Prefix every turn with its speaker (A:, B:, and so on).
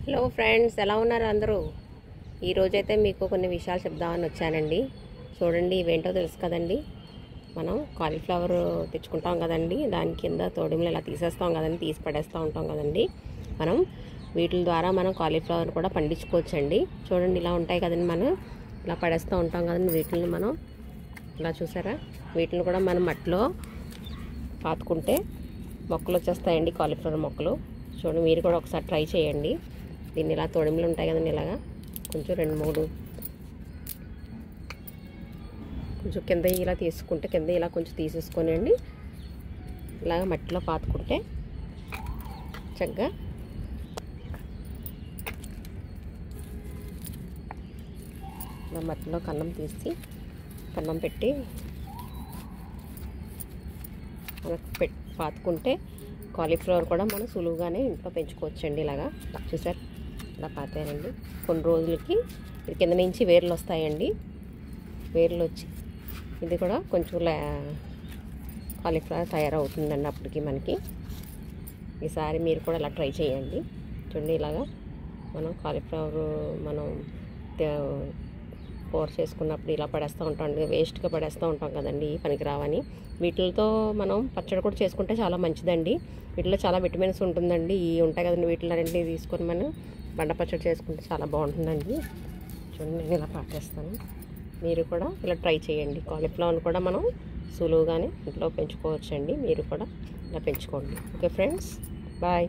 A: Hello friends, ఎలా ఉన్నారు అందరూ? ఈరోజైతే మీకు కొన్ని విషయాలు చెప్దామని వచ్చానండి. చూడండి, ఇవేంటో తెలుసు కదండి. మనం కాలీఫ్లవర్ తెచ్చుకుంటాం కదండి, దాని కింద తోడుములు ఇలా తీసేస్తాం కదండి, తీసి పడేస్తూ ఉంటాం కదండి. మనం వీటి ద్వారా మనం కాలీఫ్లవర్ కూడా పండించుకోవచ్చండి. చూడండి, ఇలా ఉంటాయి కదండి, మనం ఇలా పడేస్తూ ఉంటాం కదండి. వీటిని మనం ఇలా చూసారా, వీటిని కూడా మనం మట్టిలో పాతుకుంటే మొక్కలు వచ్చేస్తాయండి, కాలీఫ్లవర్ మొక్కలు. చూడండి, మీరు కూడా ఒకసారి ట్రై చేయండి. దీన్ని ఇలా తొడిములు ఉంటాయి కదండి, ఇలాగా కొంచెం 2-3 కొంచెం కింద ఇలా తీసుకుంటే, కింద ఇలా కొంచెం తీసేసుకొని అండి ఇలాగ మట్టిలో పాతుకుంటే చక్కగా ఇలా మట్టిలో కన్నం తీసి కన్నం పెట్టి పాతుకుంటే కాలీఫ్లవర్ కూడా మనం సులువుగానే ఇంట్లో పెంచుకోవచ్చండి. ఇలాగా చూసారు, ఇలా పాతానండి. కొన్ని రోజులకి ఇది కింద నుంచి వేర్లు వస్తాయండి. వేర్లు వచ్చి ఇది కూడా కొంచెం కాలీఫ్లవర్ తయారవుతుందండి అప్పటికి మనకి. ఈసారి మీరు కూడా ఇలా ట్రై చేయండి. చూడండి, ఇలాగా మనం కాలీఫ్లవర్ మనం కూర చేసుకున్నప్పుడు ఇలా పడేస్తూ ఉంటాం, వేస్ట్గా పడేస్తూ ఉంటాం కదండి, పనికి రావని. వీటితో మనం పచ్చడి కూడా చేసుకుంటే చాలా మంచిదండి. వీటిలో చాలా విటమిన్స్ ఉంటుందండి. ఇవి ఉంటాయి కదండి, వీటిలో అన్నింటినీ తీసుకొని మనం బండ పచ్చడి చేసుకుంటే చాలా బాగుంటుందండి. చూడండి, నేను ఇలా పాటేస్తాను. మీరు కూడా ఇలా ట్రై చేయండి. కాలీఫ్లవర్ని కూడా మనం సులువుగానే ఇంట్లో పెంచుకోవచ్చండి. మీరు కూడా ఇలా పెంచుకోండి. Okay friends, bye.